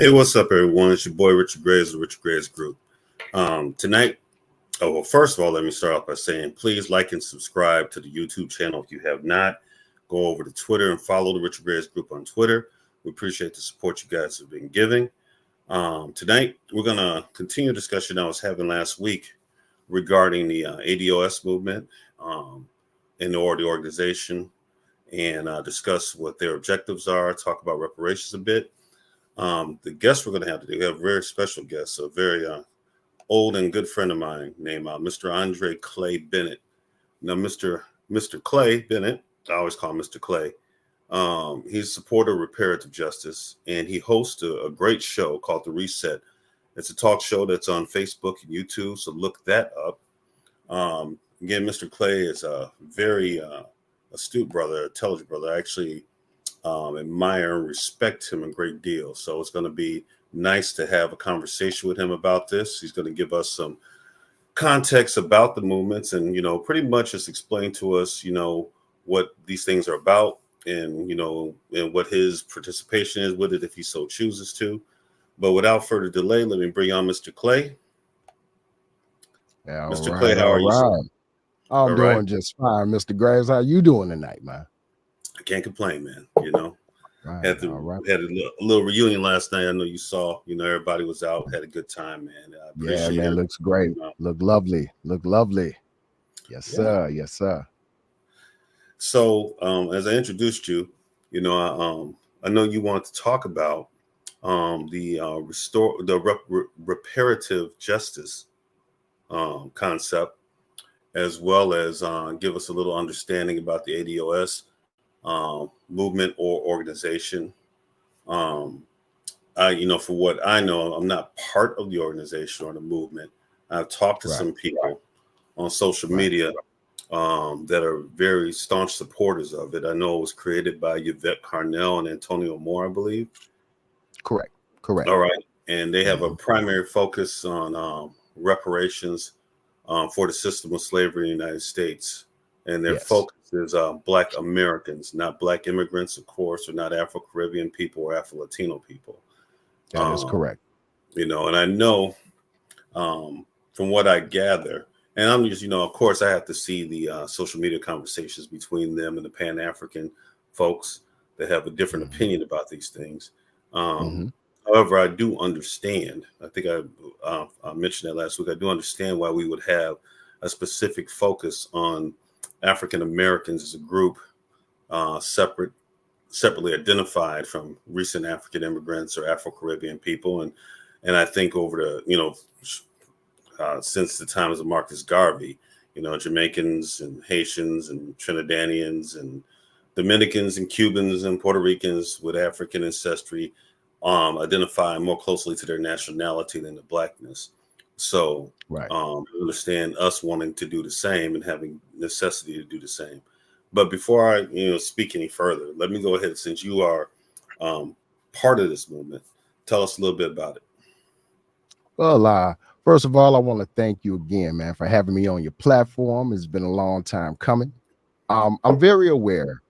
Hey, what's up, everyone? It's your boy Richard Graves of the Richard Graves Group. Tonight, well, first of all, let me start off by saying please like and subscribe to the YouTube channel if you have not. Go over to Twitter and follow the Richard Graves Group on Twitter. We appreciate the support you guys have been giving. Tonight, we're going to continue a discussion I was having last week regarding the ADOS movement in the organization and discuss what their objectives are, talk about reparations a bit. The guest we're going to have today, we have a very special guest, a very old and good friend of mine named Mr. Andre Clay Bennett. Now, Mr. Clay Bennett, I always call him Mr. Clay. He's a supporter of reparative justice, and he hosts a great show called The Reset. It's a talk show that's on Facebook and YouTube, so look that up. Again, Mr. Clay is a very astute brother, intelligent brother. I actually admire and respect him a great deal. So it's going to be nice to have a conversation with him about this. He's going to give us some context about the movements and, pretty much just explain to us, what these things are about and, and what his participation is with it if he so chooses to. But without further delay, let me bring on Mr. Clay. Mr. Clay, how are you, sir? I'm doing just fine, Mr. Graves. How you doing tonight, man? I can't complain, man. Had a little reunion last night. I know you saw. Everybody was out, had a good time, man. I appreciate man, it. Looks great. Look lovely. Yes, sir. Yes, sir. So, as I introduced you, I know you want to talk about the reparative justice concept, as well as give us a little understanding about the ADOS movement or organization. For what I know, I'm not part of the organization or the movement. I've talked to some people on social media that are very staunch supporters of it. I know it was created by Yvette Carnell and Antonio Moore, I believe. Correct. All right. And they have a primary focus on reparations for the system of slavery in the United States. And their focus is Black Americans, not Black immigrants, of course, or not Afro-Caribbean people or Afro-Latino people. That is correct. And I know from what I gather, and I'm just, of course, I have to see the social media conversations between them and the Pan-African folks that have a different opinion about these things. However, I do understand, I think I mentioned that last week, I do understand why we would have a specific focus on African Americans as a group, separately identified from recent African immigrants or Afro-Caribbean people. And I think over the, since the times of Marcus Garvey, Jamaicans and Haitians and Trinidadians and Dominicans and Cubans and Puerto Ricans with African ancestry identify more closely to their nationality than the Blackness. So I understand us wanting to do the same and having necessity to do the same. But before I speak any further, let me go ahead, since you are part of this movement, tell us a little bit about it. Well, first of all, I want to thank you again, man, for having me on your platform. It's been a long time coming. I'm very aware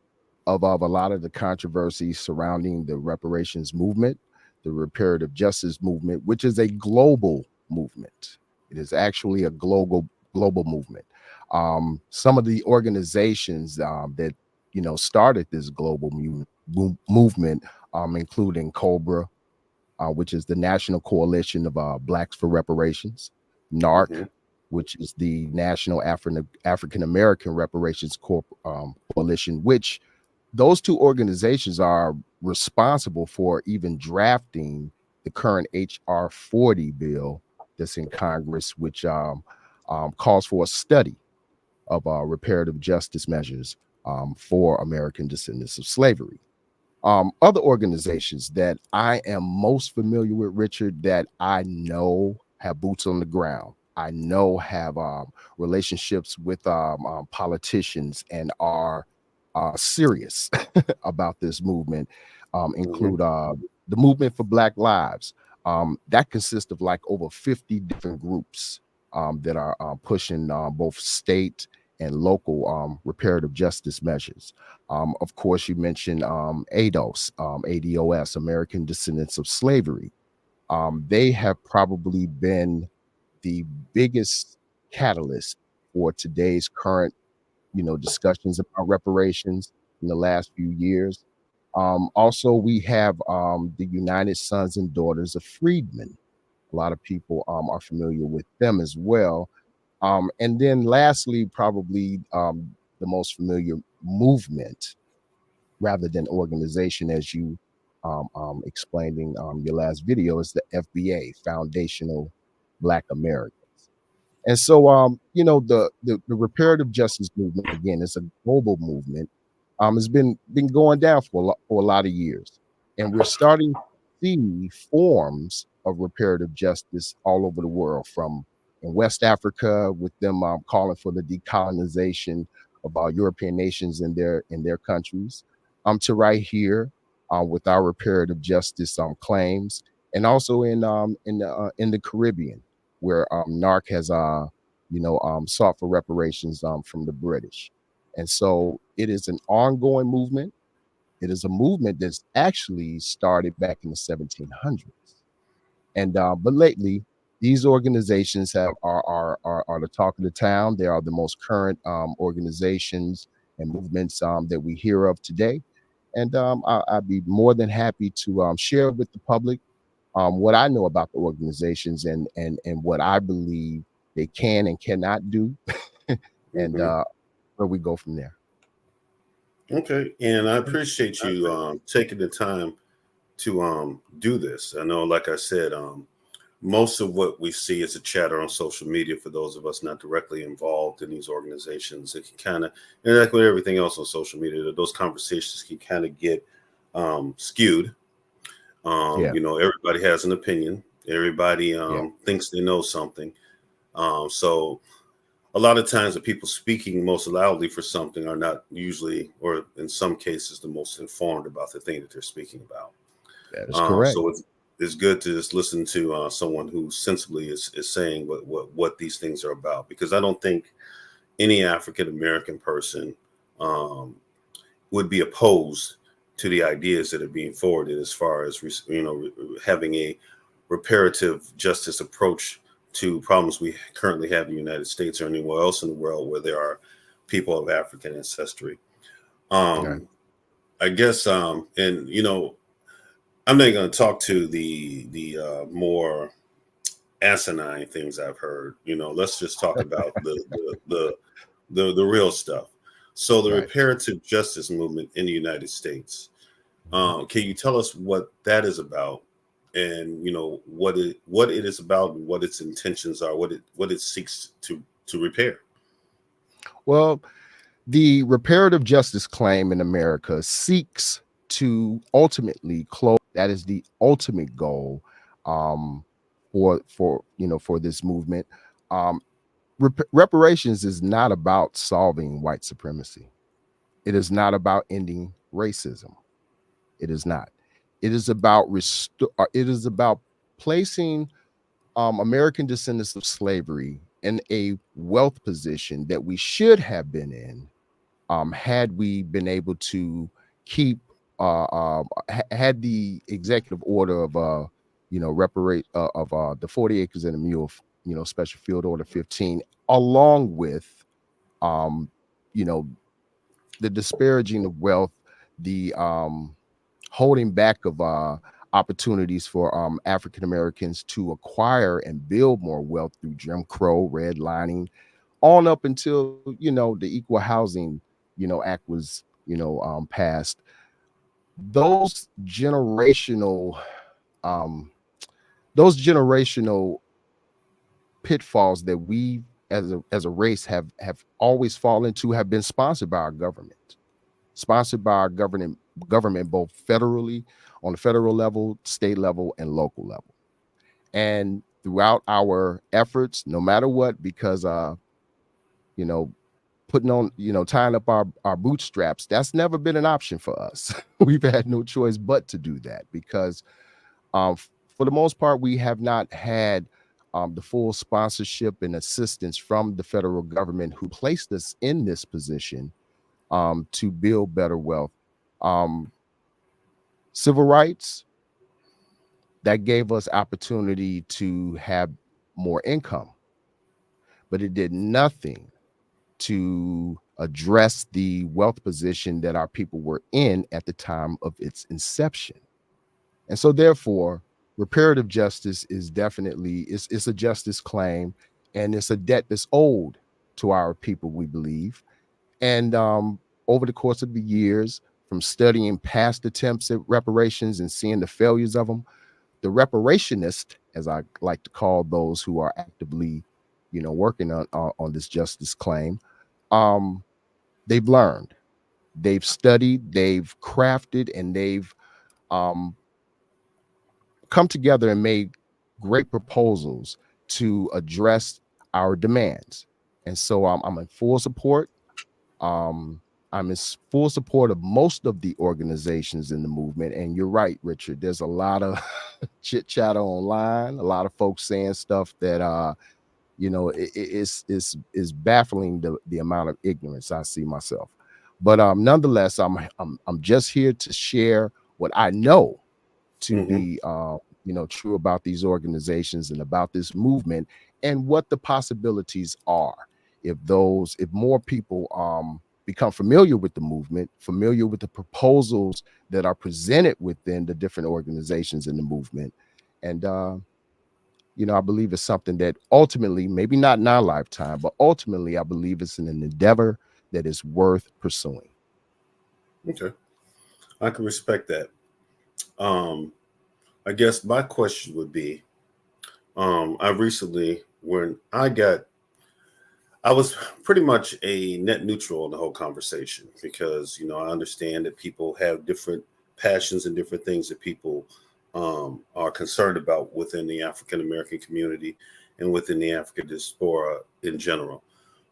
of a lot of the controversies surrounding the reparations movement, the reparative justice movement, which is a global movement. It is actually a global movement. Some of the organizations that started this global movement, including COBRA, which is the National Coalition of Blacks for Reparations, NARC, which is the National African American Reparations Coalition, which those two organizations are responsible for even drafting the current HR 40 bill that's in Congress, which calls for a study of reparative justice measures for American descendants of slavery. Other organizations that I am most familiar with, Richard, that I know have boots on the ground, I know have relationships with politicians and are serious about this movement, include the Movement for Black Lives. That consists of like over 50 different groups that are pushing both state and local reparative justice measures. Of course, you mentioned ADOS, ADOS, American Descendants of Slavery. They have probably been the biggest catalyst for today's current, discussions about reparations in the last few years. Also, we have the United Sons and Daughters of Freedmen. A lot of people are familiar with them as well. And then, lastly, probably the most familiar movement rather than organization, as you explained in your last video, is the FBA, Foundational Black Americans. And so, the reparative justice movement, again, is a global movement. Has been going down for a lot of years, and we're starting to see forms of reparative justice all over the world, from in West Africa with them calling for the decolonization of European nations in their countries, to right here with our reparative justice claims, and also in the Caribbean, where NARC has sought for reparations from the British. And so it is an ongoing movement. It is a movement that's actually started back in the 1700s. And but lately, these organizations are the talk of the town. They are the most current organizations and movements that we hear of today. And I'd be more than happy to share with the public what I know about the organizations and what I believe they can and cannot do, and Mm-hmm. where we go from there. Okay, and I appreciate you taking the time to do this. I know, like I said, most of what we see is a chatter on social media for those of us not directly involved in these organizations. It can kind of, and like with everything else on social media, those conversations can kind of get skewed. Yeah, Everybody has an opinion. Everybody yeah, thinks they know something. So a lot of times the people speaking most loudly for something are not usually, or in some cases, the most informed about the thing that they're speaking about. that is correct. So it's good to just listen to someone who sensibly is saying what these things are about, because I don't think any African American person um, would be opposed to the ideas that are being forwarded as far as having a reparative justice approach to problems we currently have in the United States or anywhere else in the world where there are people of African ancestry. Okay. Um, I guess, and I'm not going to talk to the more asinine things I've heard. Let's just talk about the real stuff. So the Right. reparative justice movement in the United States. Mhm. Can you tell us what that is about, and what it is about, and what its intentions are, what it seeks to repair? Well, the reparative justice claim in America seeks to ultimately close. That is the ultimate goal um, for this movement. Um, reparations is not about solving white supremacy. It is not about ending racism. It is not. It is about it is about placing American descendants of slavery in a wealth position that we should have been in had we been able to keep had the executive order of reparate of the 40 acres and a mule, special field order 15, along with um you know the disparaging of wealth, the holding back of opportunities for African Americans to acquire and build more wealth through Jim Crow, redlining, on up until the Equal Housing Act was passed. Those generational um, those generational pitfalls that we as a race have always fallen to have been sponsored by our government both federally, on the federal level, state level, and local level. And throughout our efforts, no matter what, because you know, putting on, tying up our bootstraps, that's never been an option for us. We've had no choice but to do that because for the most part, we have not had the full sponsorship and assistance from the federal government who placed us in this position to build better wealth. Um, Civil rights, That gave us opportunity to have more income, but it did nothing to address the wealth position that our people were in at the time of its inception. And so therefore, reparative justice is definitely it's a justice claim, and it's a debt that's owed to our people, we believe. And over the course of the years, from studying past attempts at reparations and seeing the failures of them, the reparationist, as I like to call those who are actively, working on this justice claim, um, they've learned, they've studied, they've crafted, and they've um, come together and made great proposals to address our demands. And so I'm in full support. Um, I'm in full support of most of the organizations in the movement. And you're right, Richard. There's a lot of chit chatter online, a lot of folks saying stuff that is baffling the amount of ignorance I see myself. But nonetheless, I'm just here to share what I know to Mm-hmm. be true about these organizations and about this movement, and what the possibilities are if more people become familiar with the movement, familiar with the proposals that are presented within the different organizations in the movement. And I believe it's something that ultimately, maybe not in our lifetime, but ultimately I believe it's an endeavor that is worth pursuing. Okay, I can respect that. Um, I guess my question would be, I recently, I was pretty much a net neutral in the whole conversation because, I understand that people have different passions and different things that people are concerned about within the African American community and within the African diaspora in general.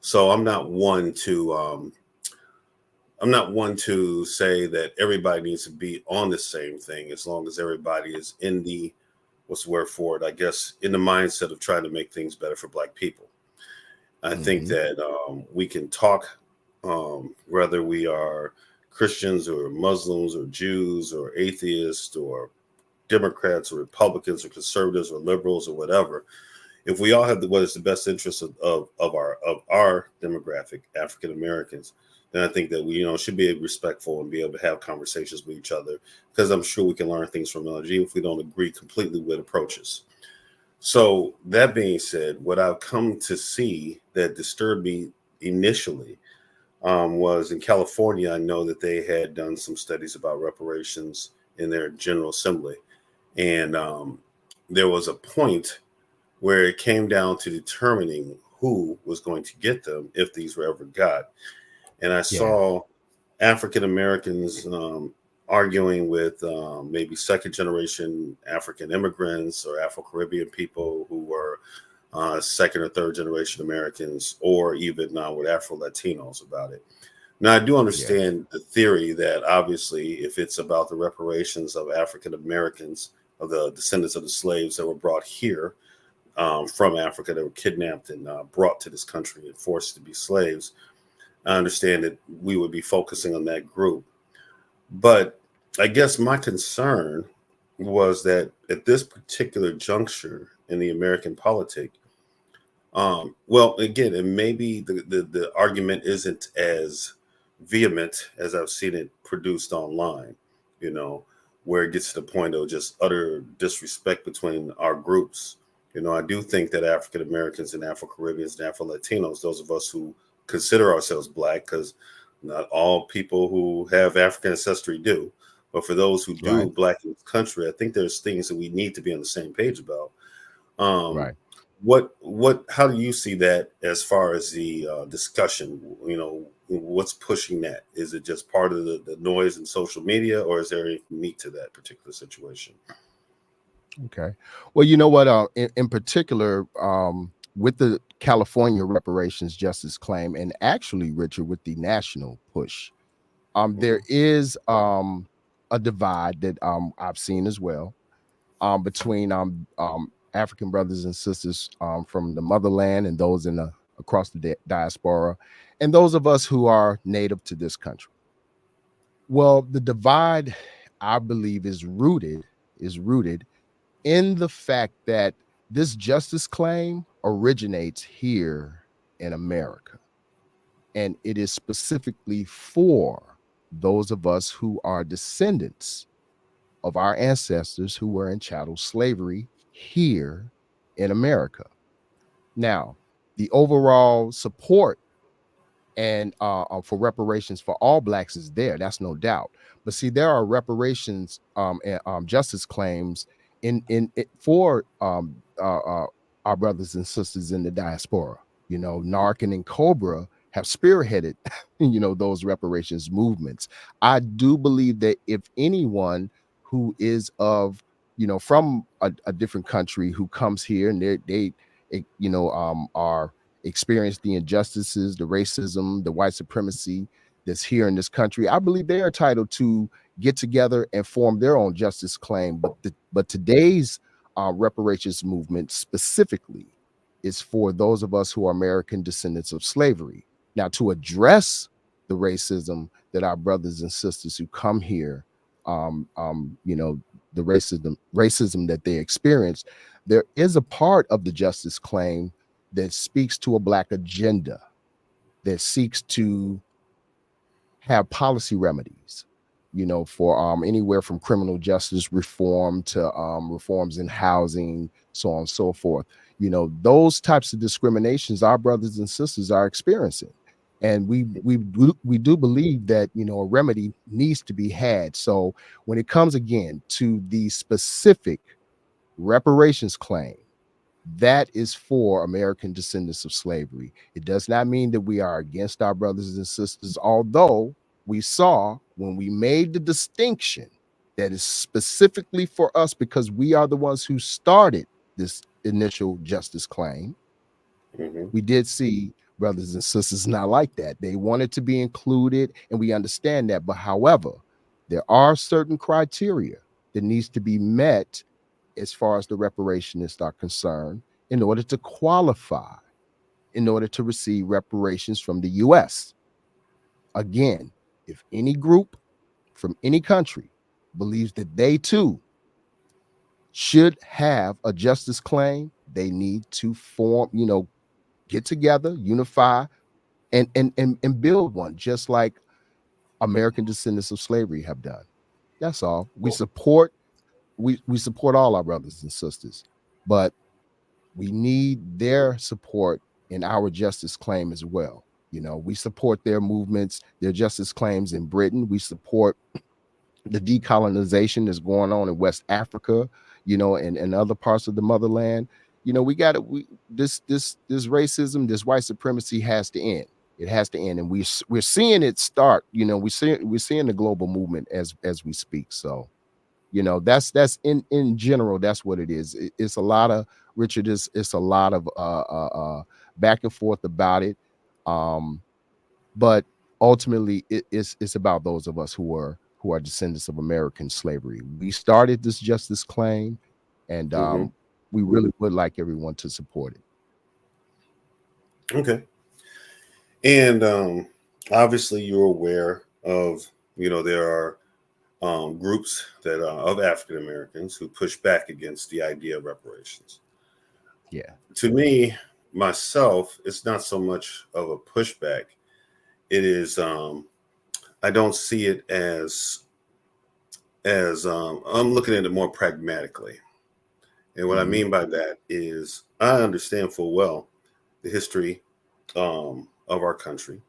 So I'm not one to say that everybody needs to be on the same thing as long as everybody is in the what's the word for it? I guess in the mindset of trying to make things better for Black people. I think Mm-hmm. that we can talk, whether we are Christians or Muslims or Jews or atheists or Democrats or Republicans or conservatives or liberals or whatever. If we all have what is the best interest of our demographic, African Americans, then I think that we should be respectful and be able to have conversations with each other because I'm sure we can learn things from LG if we don't agree completely with approaches. So that being said, what I've come to see that disturbed me initially was in California. I know that they had done some studies about reparations in their General Assembly, and there was a point where it came down to determining who was going to get them if these were ever got. And I Yeah. saw African Americans arguing with maybe second generation African immigrants or Afro Caribbean people who were second or third generation Americans, or even with Afro Latinos about it. Now, I do Yeah. understand the theory that obviously, if it's about the reparations of African Americans, of the descendants of the slaves that were brought here from Africa, that were kidnapped and brought to this country and forced to be slaves, I understand that we would be focusing on that group. But I guess my concern was that at this particular juncture in the American politic, well, again, and maybe the argument isn't as vehement as I've seen it produced online, you know, where it gets to the point of just utter disrespect between our groups. I do think that African Americans and Afro Caribbeans and Afro Latinos, those of us who consider ourselves Black, because not all people who have African ancestry do, but for those who do Right. Black in this country, I think there's things that we need to be on the same page about. Um, Right. how do you see that as far as the discussion? What's pushing that? Is it just part of the noise in social media, or is there anything unique to that particular situation? Okay. Well, you know what? In particular, with the California reparations justice claim, and actually, Richard, with the national push, there Hmm. is a divide that I've seen as well, between African brothers and sisters from the motherland and those in the across the diaspora, and those of us who are native to this country. Well, the divide, I believe, is rooted in the fact that this justice claim originates here in America, and it is specifically for those of us who are descendants of our ancestors who were in chattel slavery here in America. Now, the overall support and for reparations for all blacks is there. That's no doubt. But see, there are reparations and justice claims for our brothers and sisters in the diaspora. You know, Narcan and Cobra have spearheaded, those reparations movements. I do believe that if anyone who is of, from a different country who comes here and are experience the injustices, the racism, the white supremacy that's here in this country, I believe they are entitled to get together and form their own justice claim. But today's reparations movement specifically is for those of us who are American descendants of slavery. Now, to address the racism that our brothers and sisters who come here, the racism that they experience, there is a part of the justice claim that speaks to a black agenda, that seeks to have policy remedies, for anywhere from criminal justice reform to reforms in housing, so on and so forth. Those types of discriminations our brothers and sisters are experiencing. And we do believe that, a remedy needs to be had. So when it comes again to the specific reparations claim, that is for American descendants of slavery. It does not mean that we are against our brothers and sisters, although we saw when we made the distinction that is specifically for us because we are the ones who started this initial justice claim. We did see brothers and sisters not like that. They wanted to be included, and we understand that. But however, there are certain criteria that needs to be met as far as the reparationists are concerned in order to qualify, in order to receive reparations from the U.S. Again, if any group from any country believes that they too should have a justice claim, they need to form, get together, unify, and build one, just like American descendants of slavery have done. That's all. We support all our brothers and sisters, but we need their support in our justice claim as well. We support their movements, their justice claims in Britain. We support the decolonization that's going on in West Africa, and other parts of the motherland. This racism, this white supremacy has to end. It has to end, and we're seeing it start. We're seeing the global movement as we speak. So, that's in general, that's what it is. It's a lot of, Richard, it's a lot of back and forth about it. But ultimately it's about those of us who are descendants of American slavery. We started this justice claim, and we really would like everyone to support it. Okay. And obviously you're aware of, there are groups that are of African Americans who push back against the idea of reparations. Yeah. To me, myself, it's not so much of a pushback. It is, I don't see it as I'm looking at it more pragmatically. And what I mean by that is I understand full well the history of our country.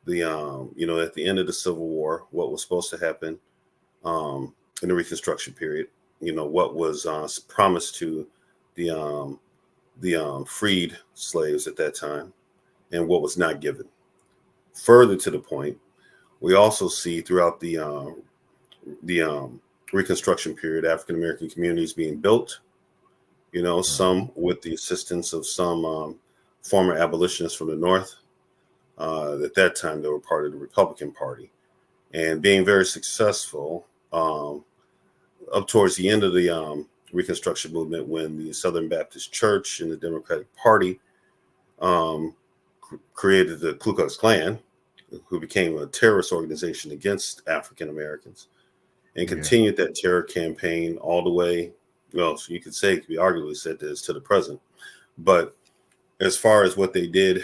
The at the end of the Civil War, what was supposed to happen in the Reconstruction period, what was promised to the freed slaves at that time, and what was not given. Further to the point, we also see throughout the Reconstruction period, African American communities being built. Some with the assistance of some former abolitionists from the North. At that time, they were part of the Republican Party, and being very successful up towards the end of the Reconstruction movement, when the Southern Baptist Church and the Democratic Party created the Ku Klux Klan, who became a terrorist organization against African Americans, and continued that terror campaign all the way well, so you could say, could be arguably said this to the present. But as far as what they did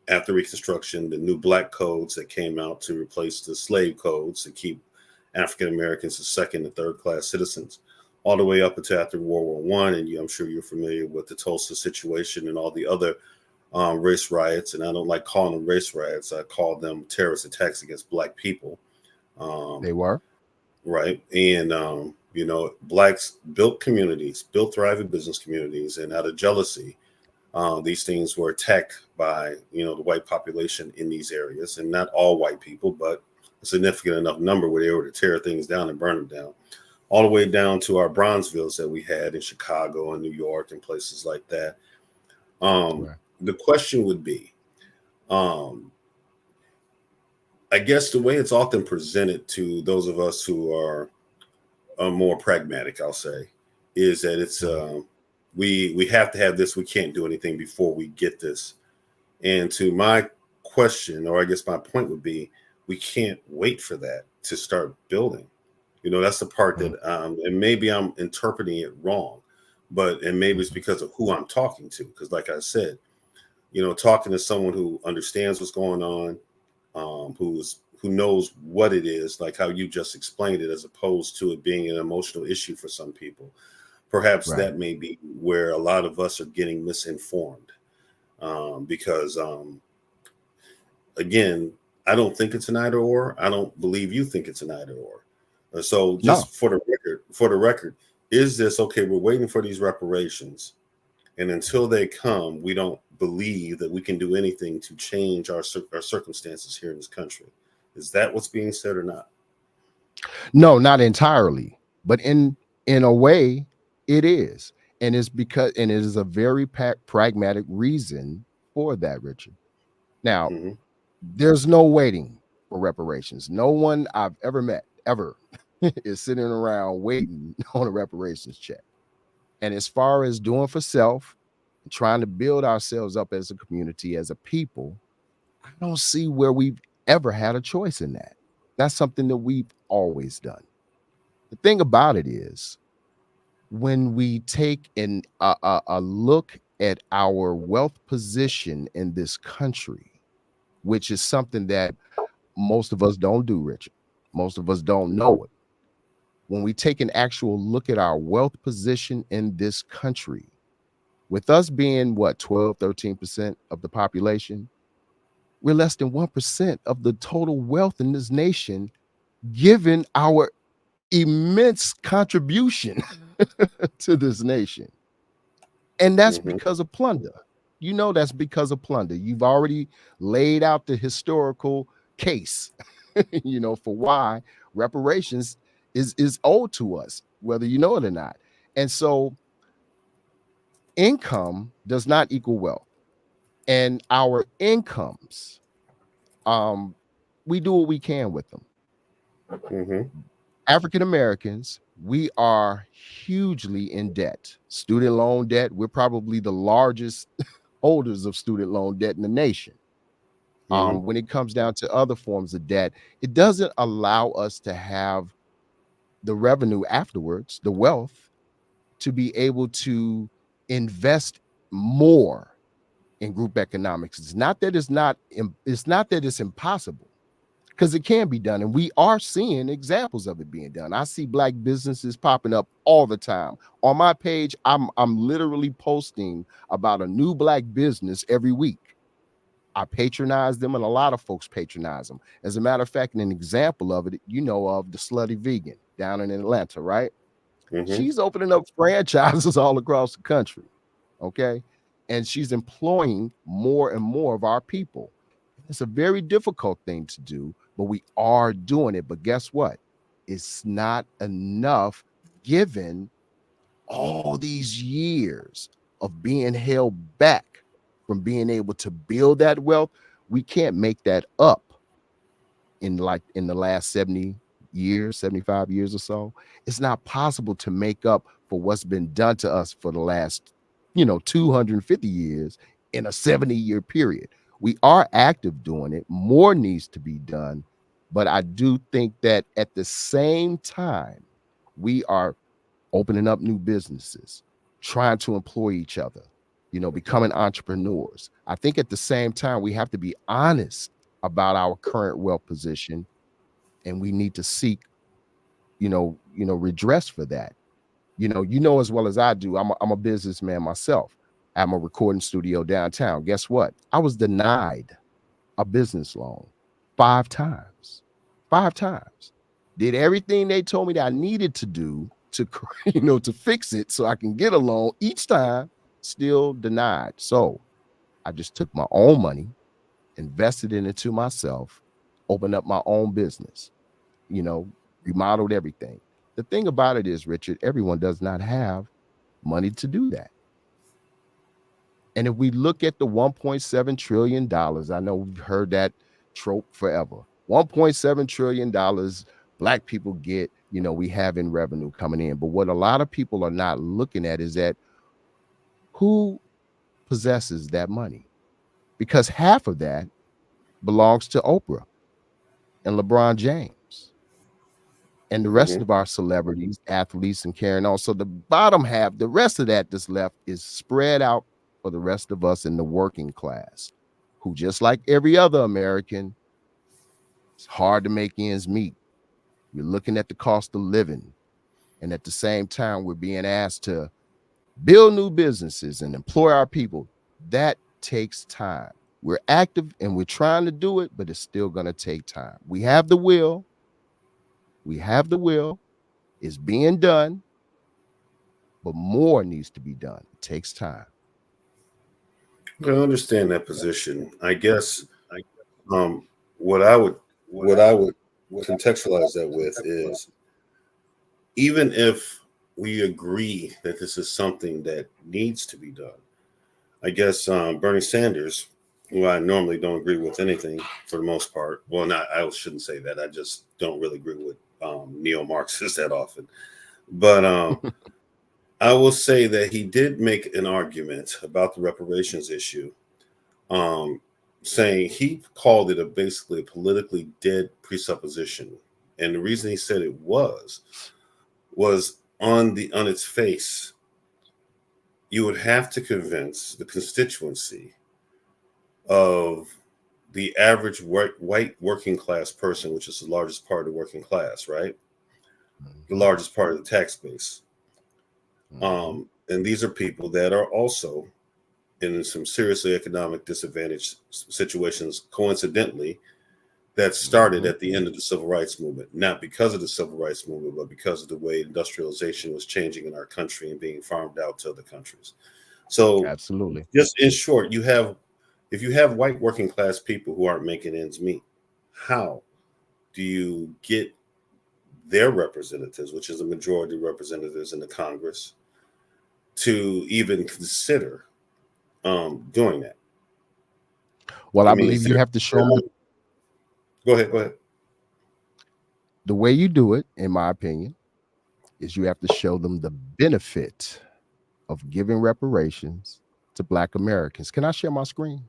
after Reconstruction, the new black codes that came out to replace the slave codes to keep African Americans as second and third class citizens, all the way up until after World War I. And I'm sure you're familiar with the Tulsa situation and all the other race riots. And I don't like calling them race riots. I call them terrorist attacks against black people. They were. Right. And, blacks built communities, built thriving business communities. And out of jealousy, these things were attacked by, the white population in these areas. And not all white people, but a significant enough number where they were to tear things down and burn them down. All the way down to our Bronzevilles that we had in Chicago and New York and places like that. Right. The question would be, I guess the way it's often presented to those of us who are more pragmatic, I'll say, is that it's we have to have this. We can't do anything before we get this. And to my question, or I guess my point would be, we can't wait for that to start building. That's the part that, and maybe I'm interpreting it wrong, and maybe it's because of who I'm talking to. Because like I said, talking to someone who understands what's going on, who knows what it is, like how you just explained it, as opposed to it being an emotional issue for some people. Perhaps that may be where a lot of us are getting misinformed, because again, I don't think it's an either or. I don't believe you think it's an either or. So just for the record, is this okay? We're waiting for these reparations, and until they come, we don't believe that we can do anything to change our circumstances here in this country. Is that what's being said or not? No, not entirely, but in a way, it is, and it's because, and it is a very pragmatic reason for that, Richard. Now, there's no waiting for reparations. No one I've ever met ever is sitting around waiting on a reparations check. And as far as doing for self, trying to build ourselves up as a community, as a people, I don't see where we've ever had a choice in that. That's something that we've always done. The thing about it is, when we take a look at our wealth position in this country, which is something that most of us don't do, Richard. Most of us don't know it. When we take an actual look at our wealth position in this country, with us being 12, 13% of the population, we're less than 1% of the total wealth in this nation, given our immense contribution to this nation. And that's because of plunder. That's because of plunder. You've already laid out the historical case, for why reparations is owed to us, whether you know it or not. And so income does not equal wealth. And our incomes, we do what we can with them. African Americans, we are hugely in debt. Student loan debt, we're probably the largest holders of student loan debt in the nation. When it comes down to other forms of debt, it doesn't allow us to have the revenue afterwards, the wealth, to be able to invest more in group economics. It's not that it's impossible, because it can be done, and we are seeing examples of it being done. I see black businesses popping up all the time on my page. I'm literally posting about a new black business every week. I patronize them, and a lot of folks patronize them. As a matter of fact, an example of it, of the Slutty Vegan down in Atlanta, right? She's opening up franchises all across the country, okay? And she's employing more and more of our people. It's a very difficult thing to do, but we are doing it. But guess what? It's not enough, given all these years of being held back from being able to build that wealth. We can't make that up in the last 70 years, 75 years or so. It's not possible to make up for what's been done to us for the last 250 years in a 70-year period. We are active doing it. More needs to be done. But I do think that at the same time, we are opening up new businesses, trying to employ each other, becoming entrepreneurs. I think at the same time, we have to be honest about our current wealth position, and we need to seek, redress for that. As well as I do, I'm a businessman myself. I'm a recording studio downtown. Guess what? I was denied a business loan 5 times. 5 times. Did everything they told me that I needed to do to, to fix it so I can get a loan. Each time, still denied. So I just took my own money, invested it into myself, opened up my own business, remodeled everything. The thing about it is, Richard, everyone does not have money to do that. And if we look at the $1.7 trillion, I know we've heard that trope forever. $1.7 trillion Black people get, we have in revenue coming in. But what a lot of people are not looking at is that who possesses that money? Because half of that belongs to Oprah and LeBron James and the rest of our celebrities, athletes, and carrying on. So the bottom half, the rest of that that's left, is spread out for the rest of us in the working class, who, just like every other American, it's hard to make ends meet. We're looking at the cost of living. And at the same time, we're being asked to build new businesses and employ our people. That takes time. We're active and we're trying to do it, but it's still going to take time. We have the will. It's being done, but more needs to be done. It takes time. I understand that position. I guess what I would contextualize that with is, even if we agree that this is something that needs to be done, I guess Bernie Sanders, who I normally don't agree with anything for the most part. Well, I shouldn't say that. I just don't really agree with neo-Marxists that often. But I will say that he did make an argument about the reparations issue, saying he called it basically a politically dead presupposition. And the reason he said it was on its face, you would have to convince the constituency of the average white working class person, which is the largest part of the working class, right? The largest part of the tax base. And these are people that are also in some seriously economic disadvantaged situations, coincidentally, that started at the end of the civil rights movement, not because of the civil rights movement, but because of the way industrialization was changing in our country and being farmed out to other countries. So absolutely, just in short, if you have white working class people who aren't making ends meet, how do you get their representatives, which is a majority of representatives in the Congress, to even consider doing that? Well, I believe you have to show them. Go ahead. The way you do it, in my opinion, is you have to show them the benefit of giving reparations to Black Americans. Can I share my screen?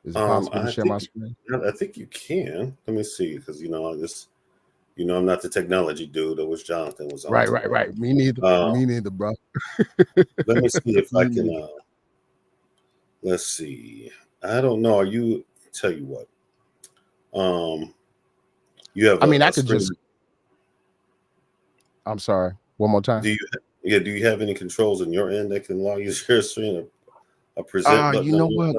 Is it possible to share my screen? I think you can. Let me see, because I'm not the technology dude. I wish Jonathan was on. Right. Me neither, bro. Let me see if I can. Let's see. I don't know. Tell you what. You have. I could just. I'm sorry. One more time. Do you have any controls on your end that can allow you to share screen? A present button. You know what?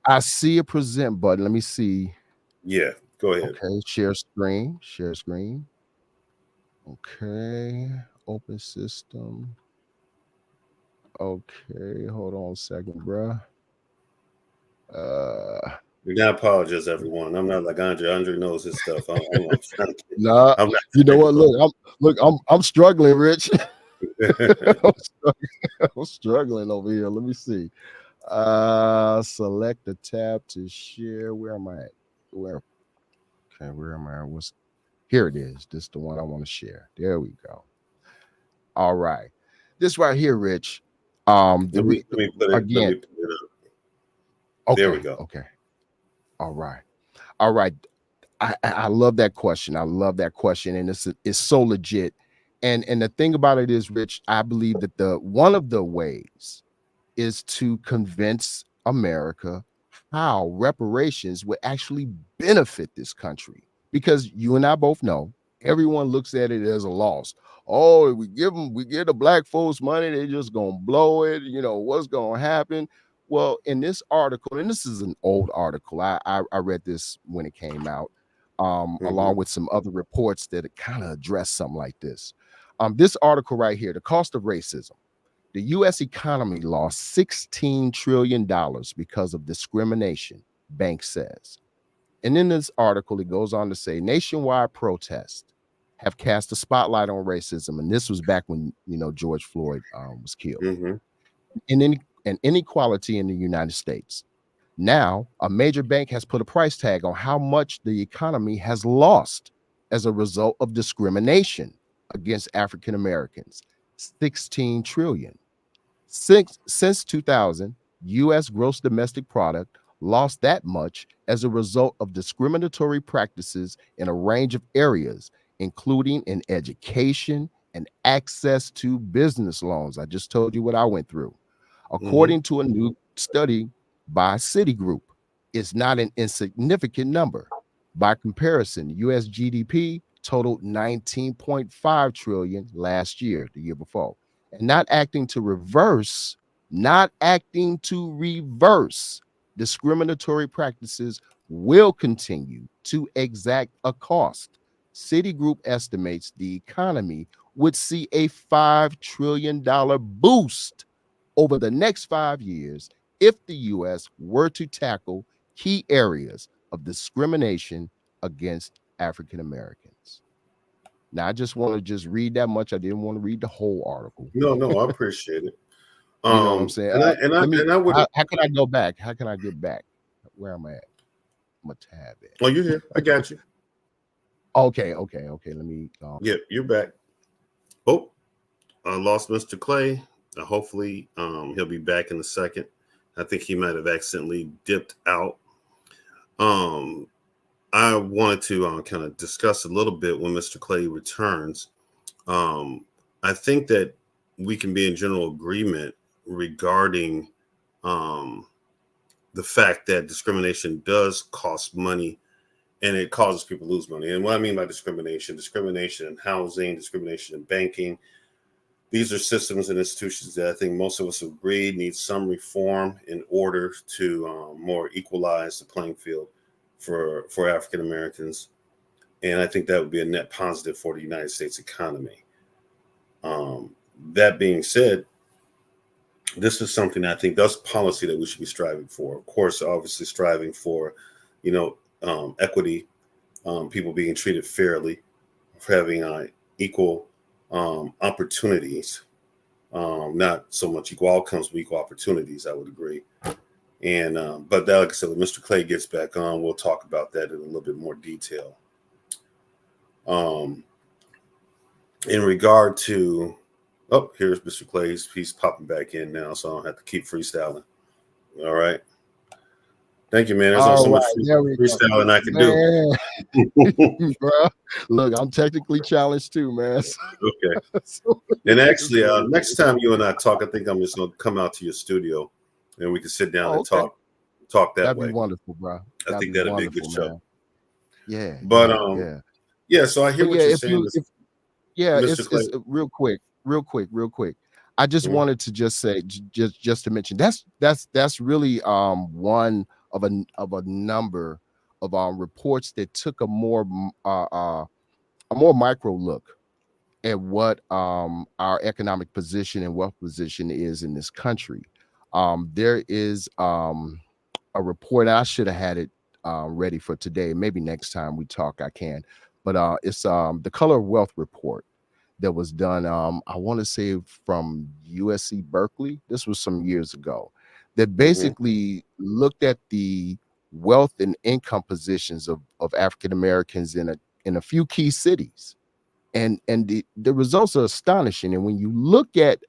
I see a present button. Let me see. Yeah, go ahead. Okay, share screen. Okay, open system. Okay, hold on a second, bro. Do not apologize, everyone. I'm not like Andre. Andre knows his stuff. I'm nah, you know what? I'm struggling, Rich. I'm struggling over here. Let me see. Select the tab to share. Where am I at? Where am I? Here it is. This is the one I want to share. There we go. All right. This right here, Rich. Let me put it up. Okay, there we go. Okay. All right. I love that question. And it's so legit. And the thing about it is, Rich, I believe that the one of the ways is to convince America how reparations would actually benefit this country. Because you and I both know everyone looks at it as a loss. Oh, we give the black folks money, they just gonna blow it. You know what's gonna happen? Well, in this article, and this is an old article, I read this when it came out, Mm-hmm. along with some other reports that kind of address something like this. This article right here, the cost of racism. The US economy lost $16 trillion because of discrimination, bank says. And in this article, it goes on to say nationwide protests have cast a spotlight on racism. And this was back when, George Floyd was killed. Mm-hmm. And inequality in the United States. Now, a major bank has put a price tag on how much the economy has lost as a result of discrimination against African Americans. 16 trillion. Since 2000, U.S. gross domestic product lost that much as a result of discriminatory practices in a range of areas, including in education and access to business loans. I just told you what I went through. Mm-hmm. According to a new study by Citigroup, it's not an insignificant number. By comparison, US GDP totaled 19.5 trillion last year, the year before. And not acting to reverse discriminatory practices will continue to exact a cost. Citigroup estimates the economy would see a $5 trillion boost over the next 5 years if the U.S. were to tackle key areas of discrimination against African Americans. Now, I just want to just read that much. I didn't want to read the whole article. No, I appreciate it. You know what I'm saying? Let me and I would. How can I go back? How can I get back? Where am I at? My tab at. Oh, you're here. I got you. Okay. Let me. Yep, you're back. Oh, I lost Mr. Clay. Hopefully, he'll be back in a second. I think he might have accidentally dipped out. I wanted to kind of discuss a little bit when Mr. Clay returns. I think that we can be in general agreement regarding the fact that discrimination does cost money and it causes people to lose money. And what I mean by discrimination in housing, discrimination in banking, these are systems and institutions that I think most of us agree need some reform in order to more equalize the playing field for African Americans. And I think that would be a net positive for the United States economy. That being said, this is something I think that's policy that we should be striving for. Of course, obviously striving for, equity, people being treated fairly, for having equal opportunities, not so much equal outcomes, but equal opportunities. I would agree. And but that, like I said, when Mr. Clay gets back on, we'll talk about that in a little bit more detail. In regard to, here's Mr. Clay. He's popping back in now, so I don't have to keep freestyling. All right. Thank you, man. There's only so much freestyling I can do. Bro, look, I'm technically challenged too, man. Okay. And actually, next time you and I talk, I think I'm just going to come out to your studio and we can sit down and talk that That'd way. That'd be wonderful, bro. I think that'd be a good show. Yeah. But yeah. So I hear what you're saying. It's real quick. I just wanted to just say, just to mention, that's really one of a number of reports that took a more micro look at what our economic position and wealth position is in this country. There is a report. I should have had it ready for today. Maybe next time we talk, I can. But it's the Color of Wealth report that was done, I want to say from USC Berkeley. This was some years ago, that basically looked at the wealth and income positions of African Americans in a few key cities. And the results are astonishing. And when you look at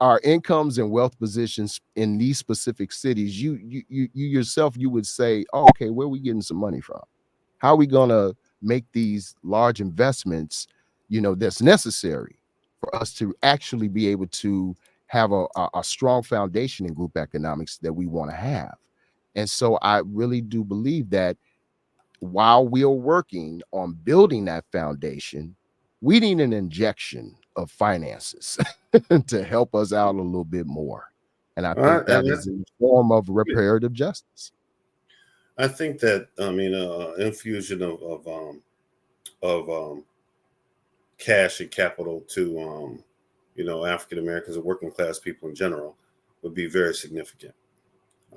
our incomes and wealth positions in these specific cities, you yourself, you would say, oh, okay, where are we getting some money from? How are we gonna make these large investments that's necessary for us to actually be able to have a strong foundation in group economics that we want to have. And so I really do believe that while we are working on building that foundation, we need an injection of finances to help us out a little bit more. And I All think right, that and is in the form of reparative justice. I think that infusion of cash and capital to African Americans and working class people in general would be very significant.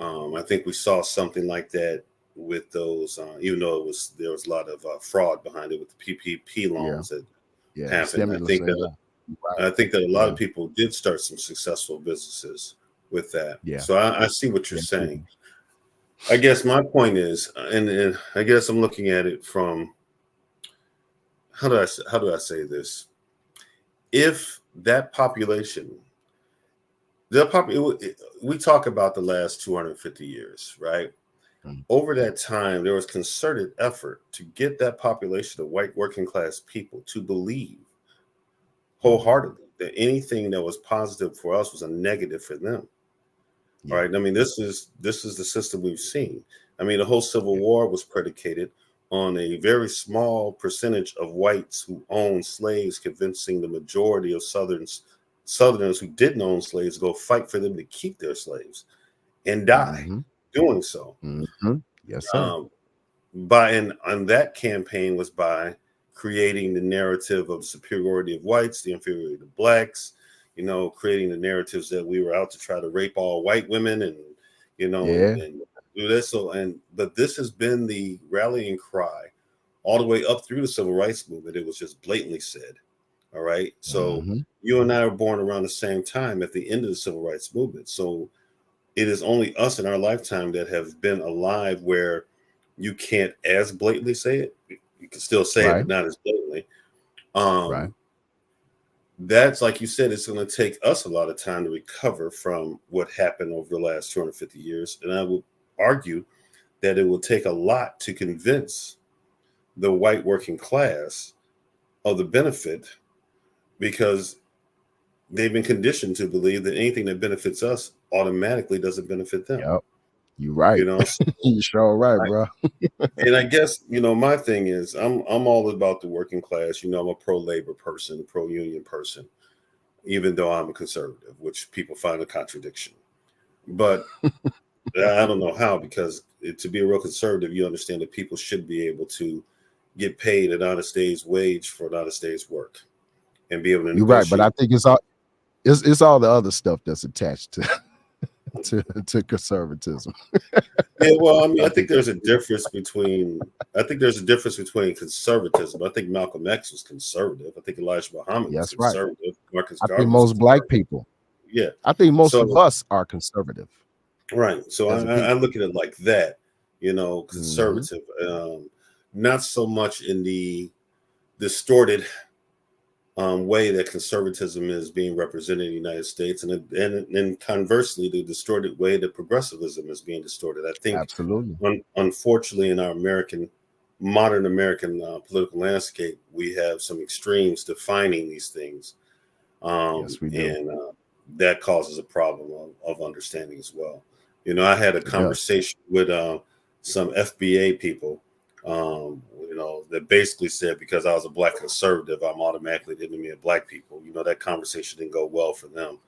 I think we saw something like that with those, even though there was a lot of fraud behind it with the PPP Yeah. loans that Yeah. The happened. stimulus. Yeah. I think that a lot Yeah. of people did start some successful businesses with that. Yeah. So I see what you're Yes, saying. I guess my point is, and I guess I'm looking at it from how do I say this? If that population, we talk about the last 250 years, right? Mhm. Over that time, there was concerted effort to get that population of white working class people to believe wholeheartedly that anything that was positive for us was a negative for them. Yeah. All right. I mean, this is the system we've seen. I mean, the whole Civil War was predicated on a very small percentage of whites who owned slaves, convincing the majority of Southerners who didn't own slaves to go fight for them to keep their slaves and die Mm-hmm. doing so. Mm-hmm. Yes, sir. On that campaign was by creating the narrative of superiority of whites, the inferiority of blacks, creating the narratives that we were out to try to rape all white women and Yeah. and do this. But this has been the rallying cry all the way up through the civil rights movement. It was just blatantly said. All right. So Mm-hmm. you and I were born around the same time at the end of the civil rights movement. So it is only us in our lifetime that have been alive where you can't as blatantly say it. You can still say it, Right. but not as blatantly. Right. That's like you said, it's going to take us a lot of time to recover from what happened over the last 250 years. And I would argue that it will take a lot to convince the white working class of the benefit because they've been conditioned to believe that anything that benefits us automatically doesn't benefit them. Yep. You're right. So You sure right, bro. and I guess my thing is I'm all about the working class. I'm a pro labor person, a pro union person, even though I'm a conservative, which people find a contradiction. But I don't know how, because to be a real conservative, you understand that people should be able to get paid an honest day's wage for an honest day's work and be able to You're right, but I negotiate. think it's all the other stuff that's attached to conservatism. Yeah, well, I mean, I I think think there's a difference between conservatism. I think Malcolm X was conservative. I think Elijah Muhammad was that's right. conservative. Marcus I think Garvey was most black conservative. people, Yeah. I think most of So us are conservative right. So as a I people. look at it like that. Mm-hmm. Conservative. Not so much in the distorted way that conservatism is being represented in the United States, and conversely, the distorted way that progressivism is being distorted. I think, Absolutely. unfortunately, in our modern American political landscape, we have some extremes defining these things, Yes, we do. and that causes a problem of understanding as well. I had a It does. conversation with some FBA people, that basically said because I was a black conservative, I'm automatically the enemy of black people. That conversation didn't go well for them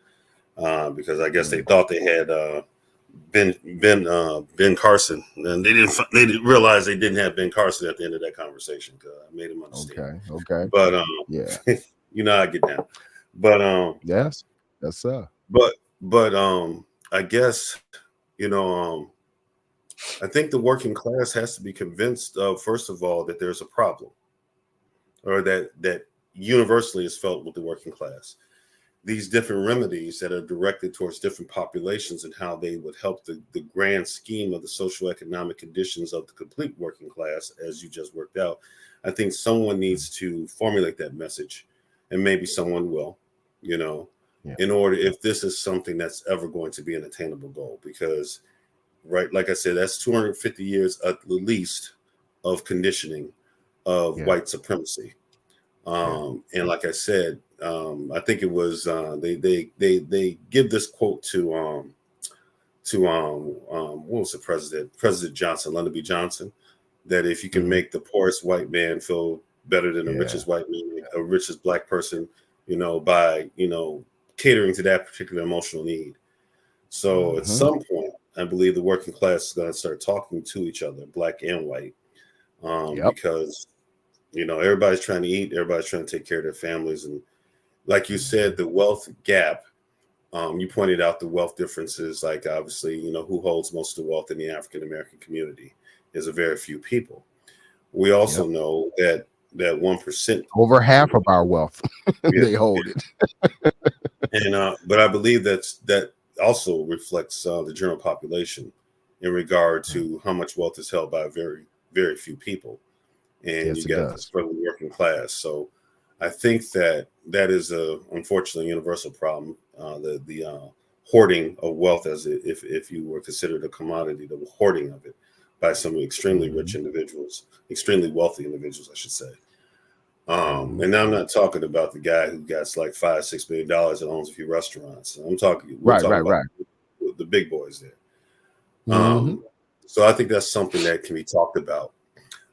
because I guess they thought they had Ben Carson, and they didn't realize they didn't have Ben Carson at the end of that conversation because I made them understand. Okay. But Yeah. I get down. But Yes. Yes, sir. but I guess I think the working class has to be convinced of, first of all, that there's a problem, or that universally is felt with the working class. These different remedies that are directed towards different populations and how they would help the grand scheme of the socioeconomic conditions of the complete working class, as you just worked out. I think someone needs to formulate that message, and maybe someone will, Yeah. in order, if this is something that's ever going to be an attainable goal, because right, like I said, that's 250 years at least of conditioning of Yeah. white supremacy. And like I said, I think it was they give this quote to what was the President Johnson, Lyndon B. Johnson, that if you can make the poorest white man feel better than the richest white man, a richest black person, by catering to that particular emotional need. So at some point, I believe the working class is going to start talking to each other, black and white, because everybody's trying to eat, everybody's trying to take care of their families, and like you said, the wealth gap. You pointed out the wealth differences, like obviously, who holds most of the wealth in the African American community is a very few people. We also know that 1%, over half of our wealth, they hold it. And but I believe that also reflects the general population in regard to how much wealth is held by very, very few people, and you got the struggling working class. So I think that is a unfortunately universal problem. The hoarding of wealth, as if you were considered a commodity, the hoarding of it by some extremely rich individuals, extremely wealthy individuals, I should say. And now I'm not talking about the guy who got like $5-6 million and owns a few restaurants. We're talking about the big boys there. So I think that's something that can be talked about.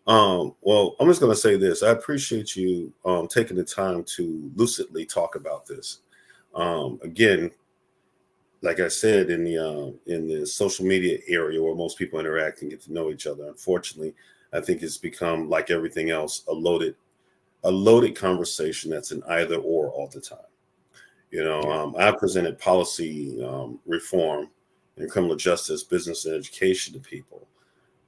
Well, I'm just going to say this. I appreciate you taking the time to lucidly talk about this. Again, like I said, in the social media area where most people interact and get to know each other, unfortunately, I think it's become, like everything else, a loaded conversation that's an either or all the time. I presented policy reform and criminal justice, business, and education to people.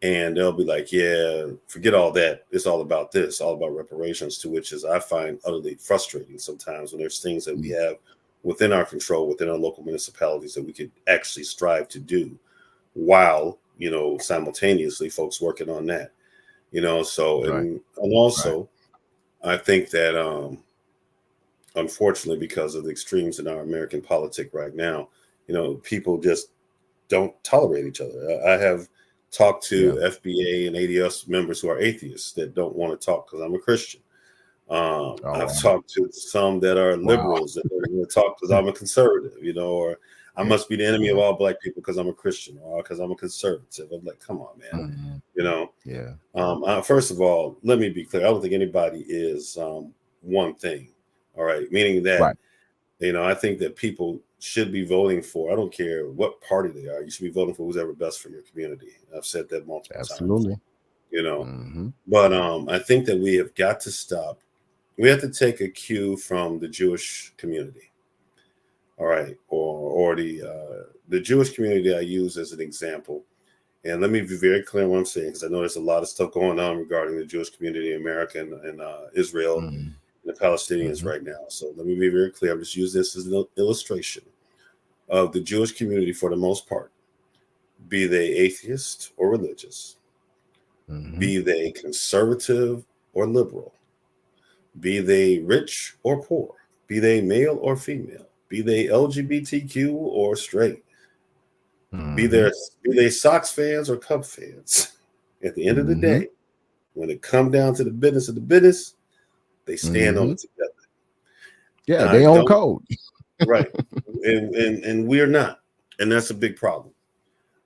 And they'll be like, yeah, forget all that. It's all about this, all about reparations, to which is I find utterly frustrating sometimes when there's things that we have within our control, within our local municipalities that we could actually strive to do while, simultaneously folks working on that, so, and also I think that, unfortunately, because of the extremes in our American politic right now, people just don't tolerate each other. I have talked to FBA and ADOS members who are atheists that don't want to talk because I'm a Christian. I've talked to some that are liberals that don't want to talk because I'm a conservative, or I must be the enemy of all black people because I'm a Christian or because I'm a conservative. I'm like, come on, man. First of all, let me be clear. I don't think anybody is one thing. All right. Meaning that, I think that people should be voting for, I don't care what party they are, you should be voting for who's ever best for your community. I've said that multiple times. But I think that we have got to stop. We have to take a cue from the Jewish community. All right. Or the Jewish community I use as an example. And let me be very clear on what I'm saying, because I know there's a lot of stuff going on regarding the Jewish community in America and Israel and the Palestinians right now. So let me be very clear. I'm just using this as an illustration of the Jewish community for the most part, be they atheist or religious, be they conservative or liberal, be they rich or poor, be they male or female, be they LGBTQ or straight, be they Sox fans or Cub fans. At the end of the day, when it comes down to the business of the business, they stand on it together. Yeah, they own code. Right. And we're not. And that's a big problem.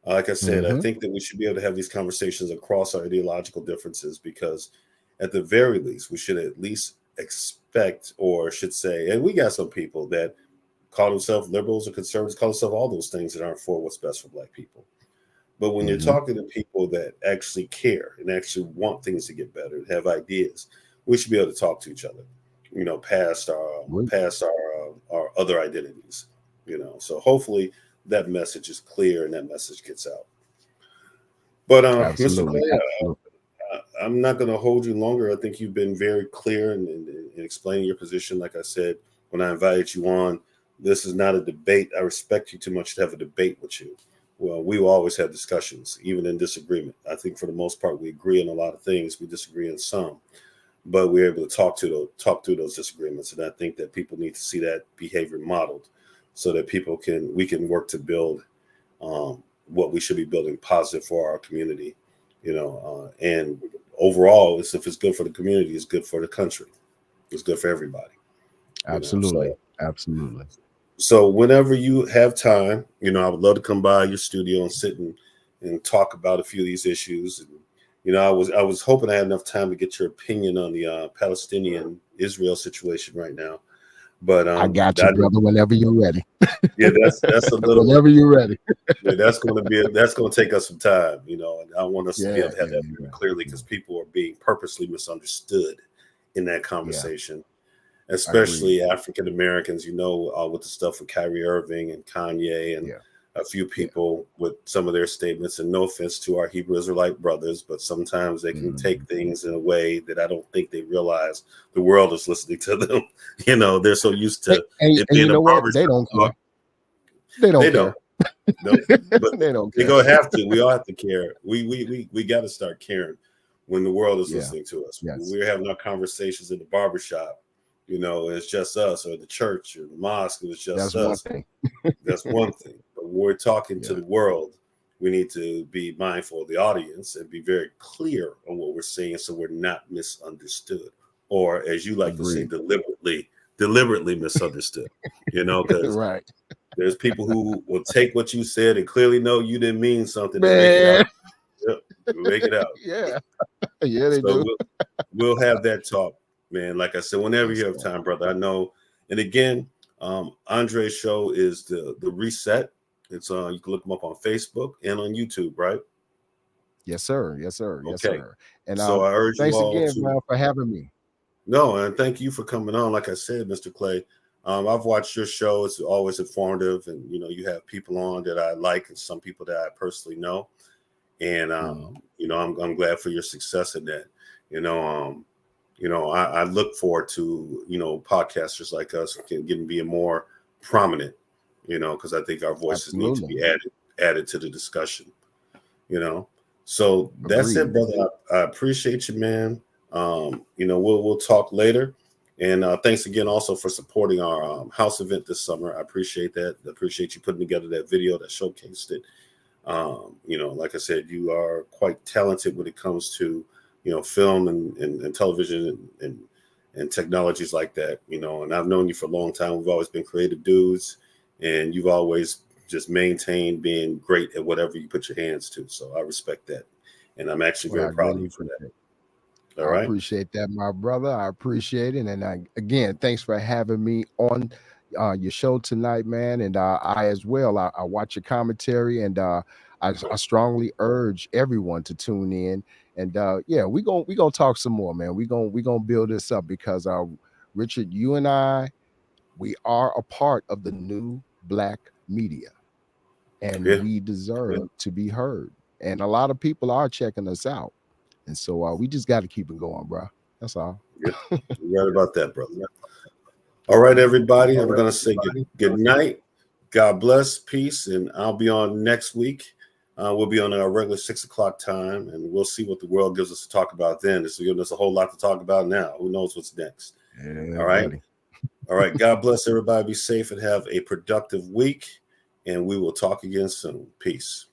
Like I said, I think that we should be able to have these conversations across our ideological differences, because at the very least, we should at least expect, or should say, and we got some people that call themselves liberals or conservatives, call themselves all those things that aren't for what's best for black people. But when you're talking to people that actually care and actually want things to get better, have ideas, we should be able to talk to each other, past our other identities, So hopefully that message is clear and that message gets out. But Mr. Clay, I'm not going to hold you longer. I think you've been very clear in explaining your position. Like I said, when I invited you on, this is not a debate. I respect you too much to have a debate with you. Well, we will always have discussions, even in disagreement. I think for the most part, we agree on a lot of things. We disagree on some, but we're able to talk through those disagreements. And I think that people need to see that behavior modeled, so that we can work to build what we should be building positive for our community, and overall, if it's good for the community, it's good for the country. It's good for everybody. Absolutely. Absolutely. So whenever you have time, I would love to come by your studio and sit and talk about a few of these issues. And, I was hoping I had enough time to get your opinion on the Palestinian Israel situation right now. But I got you, brother. Whenever you're ready. Yeah, that's a little. Whenever you're ready. Yeah, that's going to take us some time, and I want us to be able to have that clearly because people are being purposely misunderstood in that conversation, especially African Americans. With the stuff with Kyrie Irving and Kanye and a few people with some of their statements. And no offense to our Hebrew Israelite brothers, but sometimes they can take things in a way that I don't think they realize the world is listening to them. They're so used to it being a barbershop. They don't care. They don't care. No, but they don't care. They're gonna have to. We all have to care. We got to start caring when the world is listening to us. Yes. When we're having our conversations in the barbershop, it's just us, or the church or the mosque, it's just us. That's one thing. But when we're talking to the world, we need to be mindful of the audience and be very clear on what we're saying so we're not misunderstood. Or as you like to say, deliberately misunderstood. Because there's people who will take what you said and clearly know you didn't mean something and make it out. Yep, make it out. They do. We'll have that talk, man. Like I said, whenever you have time, brother. I know. And again, Andre's show is the Reset. It's you can look him up on Facebook and on YouTube, right? Yes, sir. Yes, sir. Yes, sir. And so I urge thanks you all again, man, for having me. No, and thank you for coming on. Like I said, Mr. Clay, I've watched your show. It's always informative, and you have people on that I like, and some people that I personally know. And I'm glad for your success in that. I look forward to podcasters like us being more prominent. Because I think our voices need to be added to the discussion. So that's it, brother. I appreciate you, man. We'll talk later. And thanks again also for supporting our house event this summer. I appreciate that. I appreciate you putting together that video that showcased it. Like I said, you are quite talented when it comes to, film and television and technologies like that, and I've known you for a long time. We've always been creative dudes, and you've always just maintained being great at whatever you put your hands to. So I respect that. And I'm actually very proud of you for that. All right. I appreciate that, my brother. I appreciate it. And again, thanks for having me on your show tonight, man. And I as well, I watch your commentary, and I strongly urge everyone to tune in. And we're gonna talk some more, man. We're gonna build this up because Richard, you and I, we are a part of the new Black media, and we deserve to be heard. And a lot of people are checking us out. And so we just got to keep it going, bro. That's all. You're right about that, brother. All right, everybody. I'm going to say good night. God bless. Peace. And I'll be on next week. We'll be on our regular 6 o'clock time, and we'll see what the world gives us to talk about then. It's giving us a whole lot to talk about now. Who knows what's next? All right. Buddy. All right. God bless everybody. Be safe and have a productive week. And we will talk again soon. Peace.